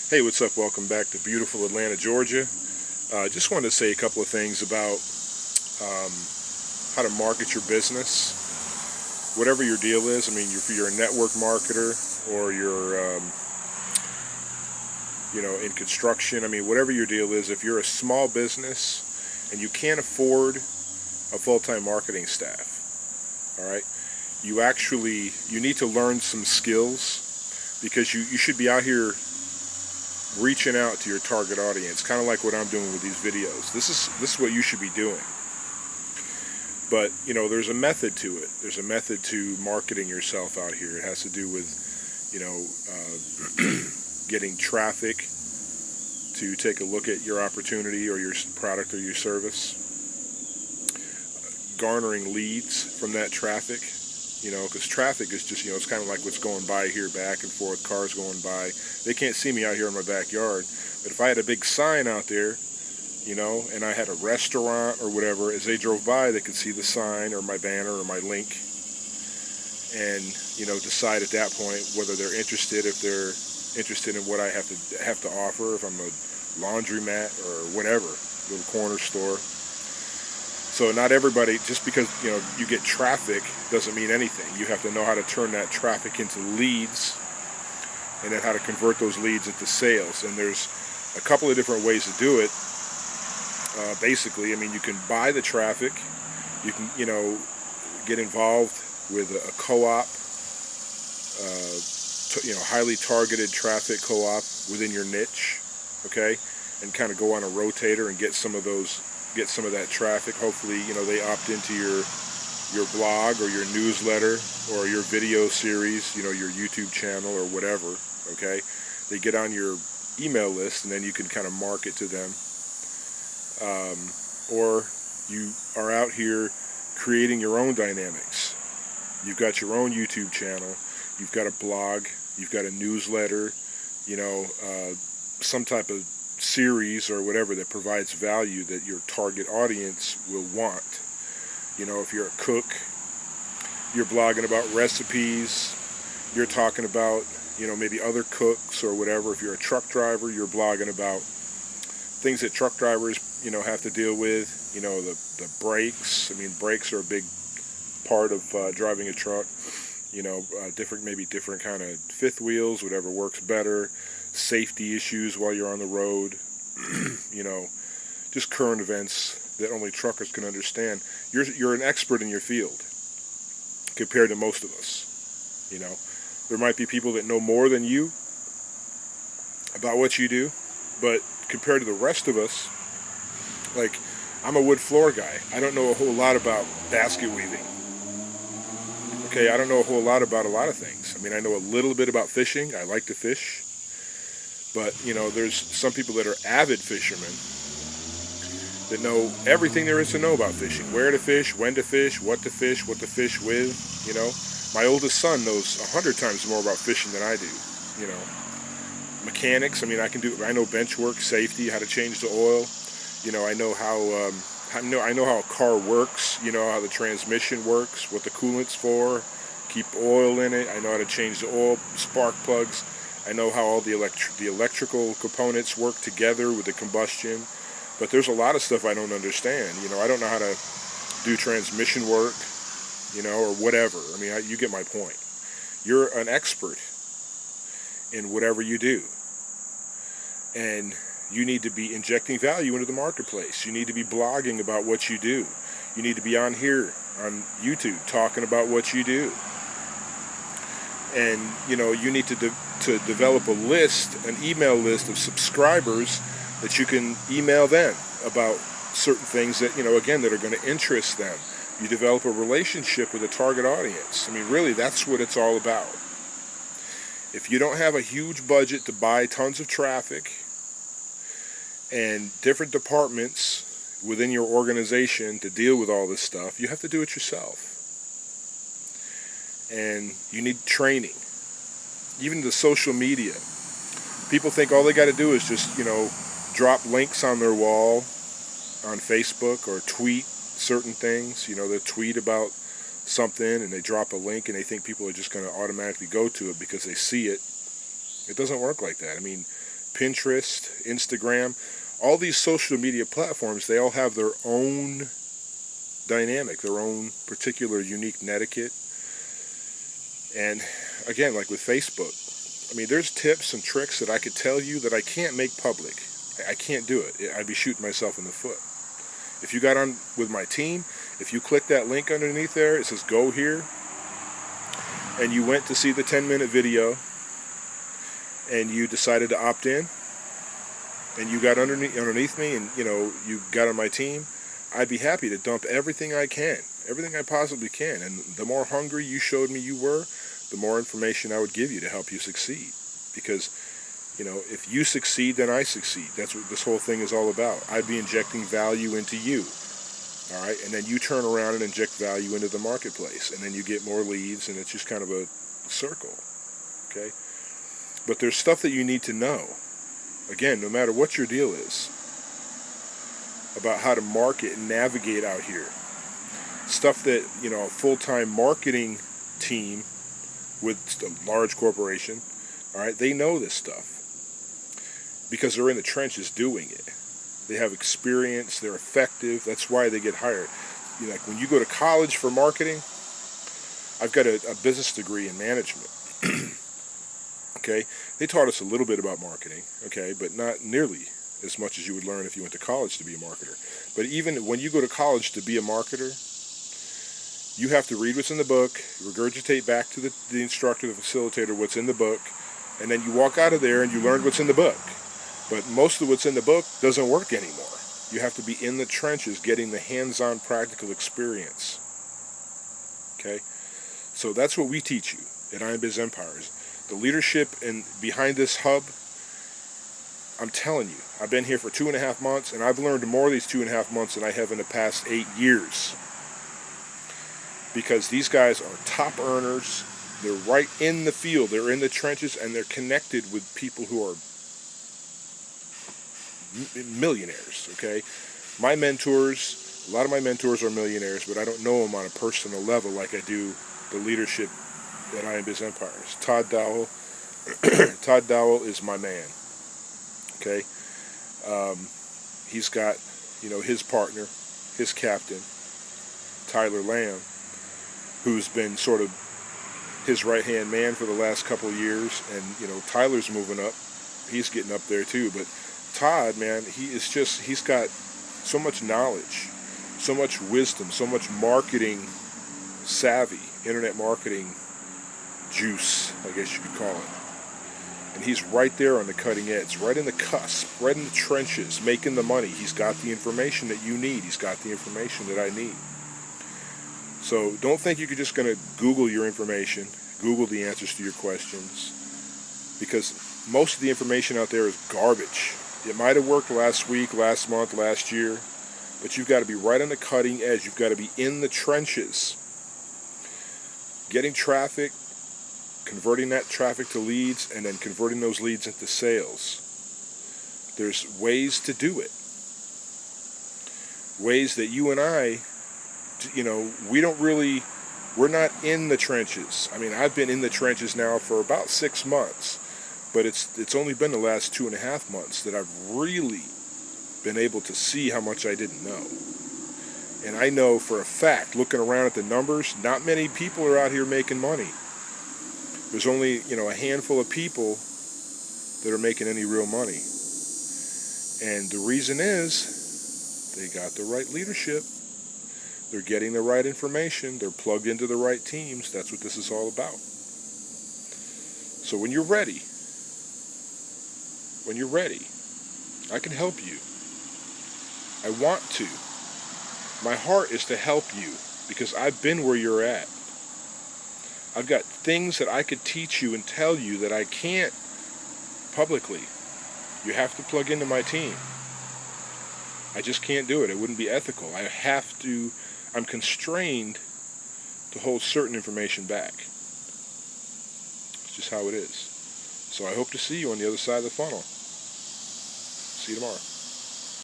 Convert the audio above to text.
Hey, what's up? Welcome back to beautiful Atlanta, Georgia. Just wanted to say a couple of things about um, how to market your business. Whatever your deal is, I mean, if you're a network marketer or you're, in construction, I mean, whatever your deal is, if you're a small business and you can't afford a full-time marketing staff, all right, you need to learn some skills because you should be out here reaching out to your target audience, kind of like what I'm doing with these videos. This is what you should be doing. But there's a method to it. There's a method to marketing yourself out here. It has to do with getting traffic to take a look at your opportunity or your product or your service, garnering leads from that traffic. Because traffic is just, it's kind of like what's going by here, back and forth, cars going by. They can't see me out here in my backyard. But if I had a big sign out there, and I had a restaurant or whatever, as they drove by, they could see the sign or my banner or my link and, decide at that point whether they're interested, if they're interested in what I have to offer, if I'm a laundromat or whatever, little corner store. So not everybody, just because you get traffic doesn't mean anything. You have to know how to turn that traffic into leads and then how to convert those leads into sales. And there's a couple of different ways to do it. Basically, I mean, you can buy the traffic. You can, get involved with a co-op, highly targeted traffic co-op within your niche, okay, and kind of go on a rotator and get some of that traffic. Hopefully, they opt into your blog or your newsletter or your video series, your YouTube channel or whatever, okay? They get on your email list and then you can kind of market to them. Or you are out here creating your own dynamics. You've got your own YouTube channel, you've got a blog, you've got a newsletter, some type of series or whatever that provides value that your target audience will want. If you're a cook, you're blogging about recipes, you're talking about, maybe other cooks or whatever. If you're a truck driver, you're blogging about things that truck drivers, have to deal with, the brakes. I mean, brakes are a big part of driving a truck. Different kind of fifth wheels, whatever works better, safety issues while you're on the road, just current events that only truckers can understand. You're an expert in your field compared to most of us. There might be people that know more than you about what you do, but compared to the rest of us, like, I'm a wood floor guy. I don't know a whole lot about basket weaving. Okay, I don't know a whole lot about a lot of things. I mean, I know a little bit about fishing. I like to fish. But, there's some people that are avid fishermen that know everything there is to know about fishing. Where to fish, when to fish, what to fish with, My oldest son knows 100 times more about fishing than I do, Mechanics, I mean, I know bench work, safety, how to change the oil. I know how a car works, how the transmission works, what the coolant's for, keep oil in it. I know how to change the oil, spark plugs. I know how all the electrical components work together with the combustion. But there's a lot of stuff I don't understand. I don't know how to do transmission work, or whatever. I mean, you get my point. You're an expert in whatever you do. And you need to be injecting value into the marketplace. You need to be blogging about what you do. You need to be on here, on YouTube, talking about what you do. And, you need to develop an email list of subscribers that you can email them about certain things that, again, that are going to interest them. You develop a relationship with a target audience. I mean, really, that's what it's all about. If you don't have a huge budget to buy tons of traffic and different departments within your organization to deal with all this stuff, you have to do it yourself. And you need training. Even the social media. People think all they got to do is just, drop links on their wall on Facebook or tweet certain things. They tweet about something and they drop a link and they think people are just going to automatically go to it because they see it. It doesn't work like that. I mean, Pinterest, Instagram, all these social media platforms, they all have their own dynamic, their own particular unique etiquette. And again, like with Facebook, I mean, there's tips and tricks that I could tell you that I can't make public. I can't do it. I'd be shooting myself in the foot. If you got on with my team, if you click that link underneath there, it says go here, and you went to see the 10-minute video, and you decided to opt in, and you got underneath me, and you got on my team, I'd be happy to dump everything I can, everything I possibly can. And the more hungry you showed me you were, the more information I would give you to help you succeed. Because if you succeed, then I succeed. That's what this whole thing is all about. I'd be injecting value into you. All right, and then you turn around and inject value into the marketplace, and then you get more leads, and it's just kind of a circle, okay? But there's stuff that you need to know. Again, no matter what your deal is, about how to market and navigate out here. Stuff that, a full-time marketing team with a large corporation, all right, they know this stuff because they're in the trenches doing it. They have experience, they're effective, that's why they get hired. Like when you go to college for marketing, I've got a business degree in management. Okay, they taught us a little bit about marketing, okay, but not nearly as much as you would learn if you went to college to be a marketer. But even when you go to college to be a marketer, you have to read what's in the book, regurgitate back to the instructor, the facilitator, what's in the book, and then you walk out of there and you learn what's in the book. But most of what's in the book doesn't work anymore. You have to be in the trenches getting the hands-on practical experience. Okay? So that's what we teach you at Iron Biz Empires. The leadership and behind this hub, I'm telling you, I've been here for 2.5 months, and I've learned more these 2.5 months than I have in the past 8 years. Because these guys are top earners. They're right in the field. They're in the trenches, and they're connected with people who are millionaires, okay? My mentors, a lot of my mentors are millionaires, but I don't know them on a personal level like I do the leadership at Iron Biz Empires. Todd Dowell, Todd Dowell is my man, okay? He's got, his partner, his captain, Tyler Lamb, who's been sort of his right-hand man for the last couple of years, and, Tyler's moving up. He's getting up there too, but Todd, man, he's got so much knowledge, so much wisdom, so much marketing savvy, internet marketing juice, I guess you could call it. And he's right there on the cutting edge, right in the cusp, right in the trenches, making the money. He's got the information that you need. He's got the information that I need. So don't think you're just going to Google your information, Google the answers to your questions, because most of the information out there is garbage. It might have worked last week, last month, last year, but you've got to be right on the cutting edge. You've got to be in the trenches, getting traffic, converting that traffic to leads, and then converting those leads into sales. There's ways to do it. Ways that you and I, we're not in the trenches. I mean, I've been in the trenches now for about 6 months. But it's only been the last 2.5 months that I've really been able to see how much I didn't know. And I know for a fact, looking around at the numbers, not many people are out here making money. There's only, a handful of people that are making any real money. And the reason is they got the right leadership. They're getting the right information. They're plugged into the right teams. That's what this is all about. So when you're ready, I can help you. I want to. My heart is to help you because I've been where you're at. I've got things that I could teach you and tell you that I can't publicly. You have to plug into my team. I just can't do it. It wouldn't be ethical. I'm constrained to hold certain information back. It's just how it is. So I hope to see you on the other side of the funnel. See you tomorrow.